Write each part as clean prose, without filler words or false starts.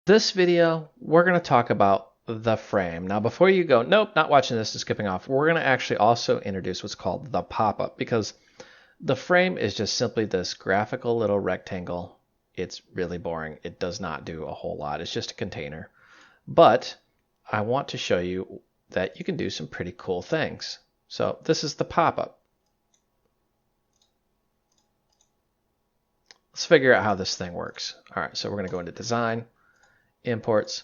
This video, we're going to talk about the frame. Now, before you go, nope, not watching this and skipping off, we're going to actually also introduce what's called the pop-up, because the frame is just simply this graphical little rectangle. It's really boring. It does not do a whole lot. It's just a container. But I want to show you that you can do some pretty cool things. So this is the pop-up. Let's figure out how this thing works. All right, so we're going to go into Design, Imports,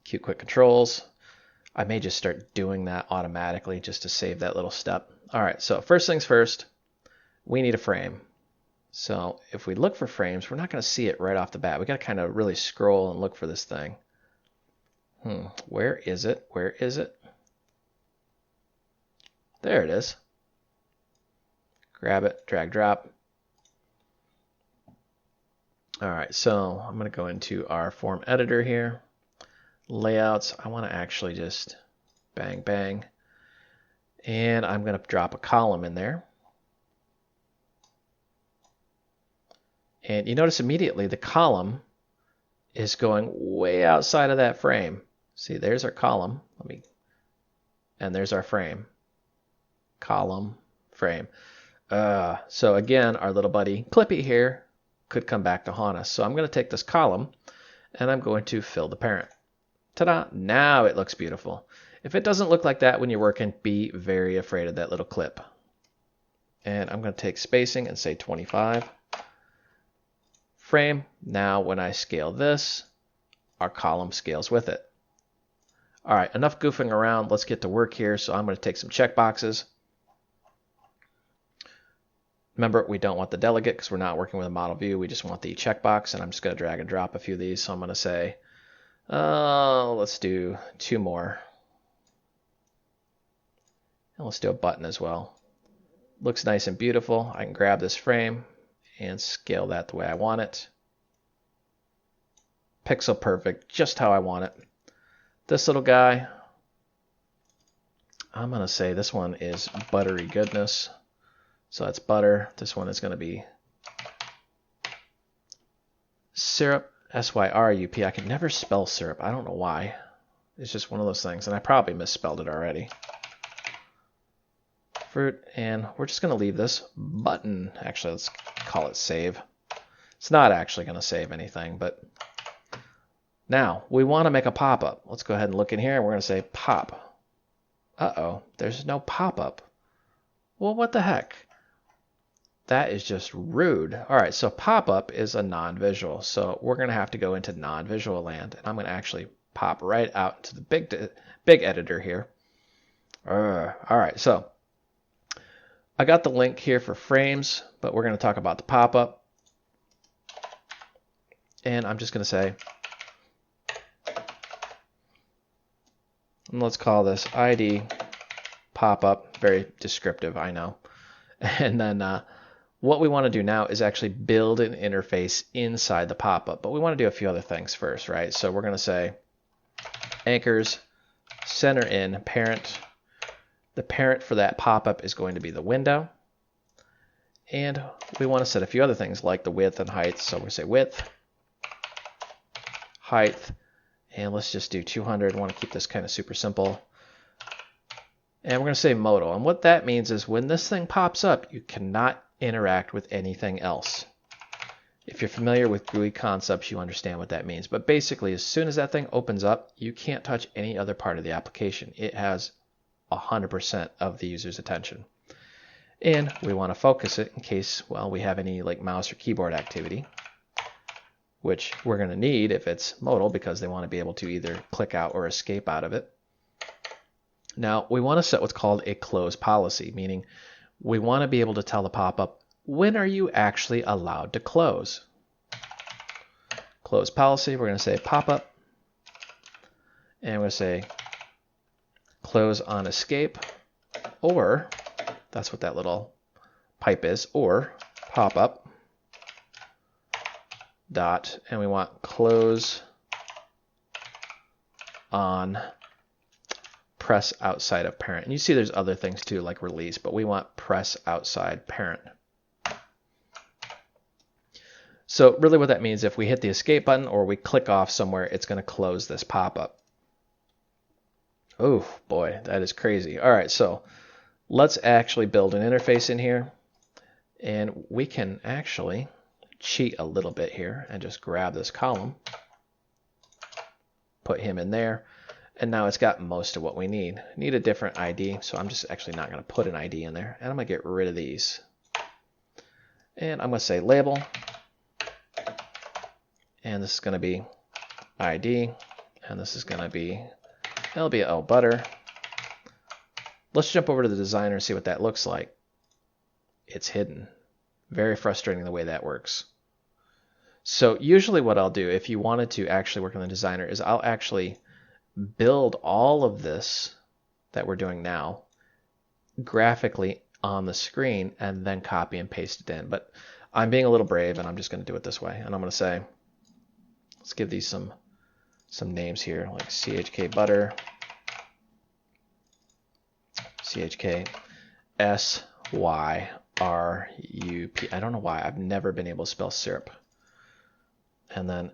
Qt Quick Controls. I may just start doing that automatically just to save that little step. All right, so first things first, we need a frame. So if we look for frames, we're not going to see it right off the bat. We got to kind of really scroll and look for this thing. Where is it? Where is it? There it is. Grab it, drag, drop. All right, so I'm going to go into our form editor here. Layouts, I want to actually just bang, bang. And I'm going to drop a column in there. And you notice immediately the column is going way outside of that frame. See, there's our column. And there's our frame. Column, frame. So again, our little buddy Clippy here could come back to haunt us. So I'm going to take this column and I'm going to fill the parent. Ta-da! Now it looks beautiful. If it doesn't look like that when you're working, be very afraid of that little clip. And I'm going to take spacing and say 25. Frame. Now when I scale this, our column scales with it. All right, enough goofing around. Let's get to work here. So I'm going to take some checkboxes. Remember, we don't want the delegate because we're not working with a model view. We just want the checkbox, and I'm just going to drag and drop a few of these. So I'm going to say, let's do 2 more. And let's do a button as well. Looks nice and beautiful. I can grab this frame and scale that the way I want it. Pixel perfect, just how I want it. This little guy, I'm going to say this one is buttery goodness. So that's butter. This one is going to be syrup, S-Y-R-U-P. I can never spell syrup. I don't know why. It's just one of those things, and I probably misspelled it already. Fruit, and we're just going to leave this button. Actually, let's call it save. It's not actually going to save anything, but now we want to make a pop-up. Let's go ahead and look in here, and we're going to say pop. Uh-oh, there's no pop-up. Well, what the heck? That is just rude. All right, so pop-up is a non-visual, so we're going to have to go into non-visual land, and I'm going to actually pop right out into the big editor here. All right, so I got the link here for frames, but we're going to talk about the pop-up. And I'm just going to say, and let's call this ID pop-up. Very descriptive, I know. And then what we want to do now is actually build an interface inside the pop-up. But we want to do a few other things first, right? So we're going to say anchors, center in, parent. The parent for that pop-up is going to be the window. And we want to set a few other things like the width and height. So we say width, height, and let's just do 200. I want to keep this kind of super simple. And we're going to say modal. And what that means is when this thing pops up, you cannot interact with anything else. If you're familiar with GUI concepts, you understand what that means. But basically, as soon as that thing opens up, you can't touch any other part of the application. It has 100% of the user's attention. And we want to focus it in case, well, we have any like mouse or keyboard activity, which we're going to need if it's modal because they want to be able to either click out or escape out of it. Now, we want to set what's called a close policy, meaning we want to be able to tell the pop-up, when are you actually allowed to close? Close policy, we're going to say pop-up, and we're going to say close on escape, or that's what that little pipe is, or pop-up dot, and we want close on press outside of parent. And you see there's other things too, like release, but we want press outside parent. So really what that means, if we hit the escape button or we click off somewhere, it's going to close this pop-up. Oh boy, that is crazy. All right, so let's actually build an interface in here. And we can actually cheat a little bit here and just grab this column, put him in there, and now it's got most of what we need. Need a different ID, so I'm just actually not going to put an ID in there, and I'm going to get rid of these. And I'm going to say label, and this is going to be ID, and this is going to be LBO butter. Let's jump over to the designer and see what that looks like. It's hidden. Very frustrating the way that works. So usually what I'll do, if you wanted to actually work on the designer, is I'll actually build all of this that we're doing now graphically on the screen and then copy and paste it in. But I'm being a little brave and I'm just going to do it this way. And I'm going to say, let's give these some names here, like CHK butter, CHK SYRUP. I don't know why. I've never been able to spell syrup. And then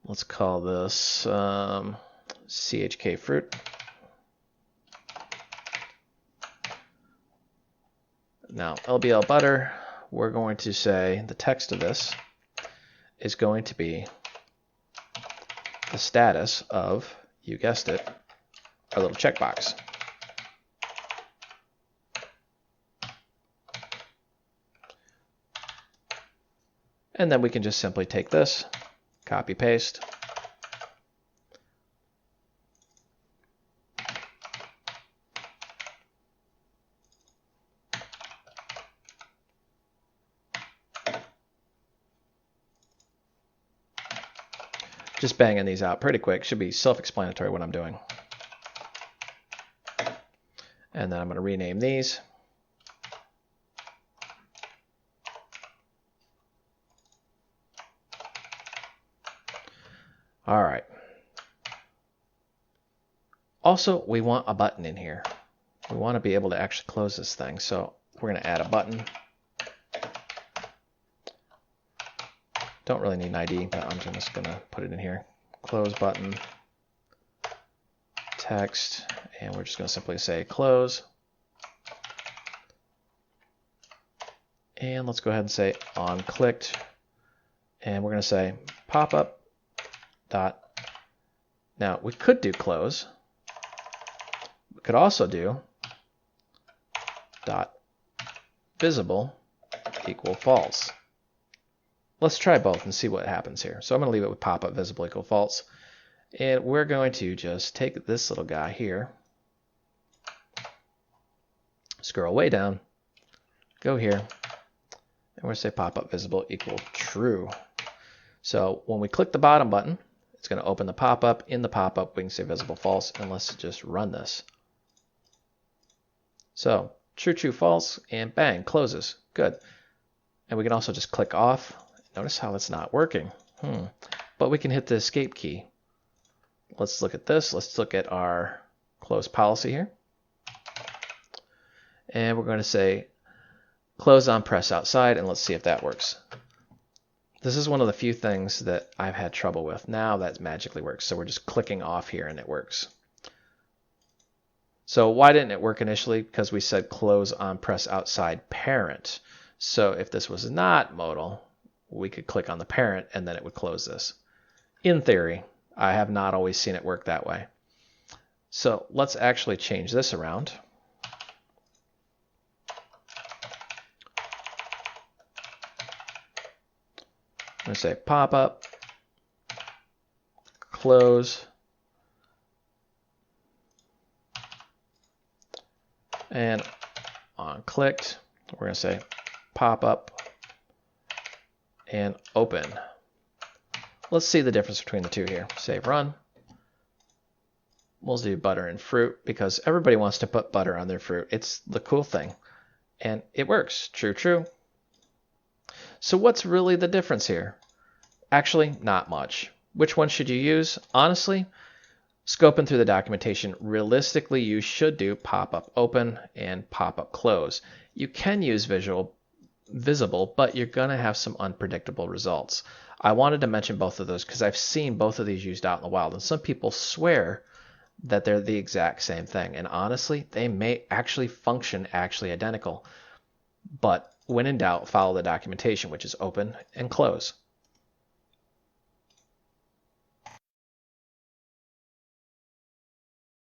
let's call this CHK fruit. Now, LBL butter, we're going to say the text of this is going to be the status of, you guessed it, our little checkbox. And then we can just simply take this, copy paste, just banging these out pretty quick. Should be self-explanatory what I'm doing. And then I'm going to rename these. All right. Also, we want a button in here. We want to be able to actually close this thing. So we're going to add a button. Don't really need an ID, but I'm just going to put it in here. Close button, text, and we're just going to simply say close. And let's go ahead and say on clicked. And we're going to say popup dot. Now we could do close. We could also do dot visible equal false. Let's try both and see what happens here. So I'm going to leave it with popup visible equal false. And we're going to just take this little guy here, scroll way down, go here, and we're going to say popup visible equal true. So when we click the bottom button, it's going to open the pop-up. In the pop-up, we can say visible false, and let's just run this. So true, true, false, and bang, closes. Good. And we can also just click off. Notice how it's not working. But we can hit the escape key. Let's look at this. Let's look at our close policy here. And we're going to say close on press outside, and let's see if that works. This is one of the few things that I've had trouble with. Now that magically works. So we're just clicking off here and it works. So why didn't it work initially? Because we said close on press outside parent. So if this was not modal, we could click on the parent and then it would close this. In theory, I have not always seen it work that way. So let's actually change this around. I'm going to say pop up, close, and on clicked, we're going to say pop up and open. Let's see the difference between the two here. Save run. We'll do butter and fruit because everybody wants to put butter on their fruit. It's the cool thing. And it works. True, true. So what's really the difference here? Actually, not much. Which one should you use? Honestly, scoping through the documentation, realistically, you should do pop-up open and pop-up close. You can use visual, visible, but you're going to have some unpredictable results. I wanted to mention both of those because I've seen both of these used out in the wild, and some people swear that they're the exact same thing. And honestly, they may actually function identical. But when in doubt, follow the documentation, which is open and close.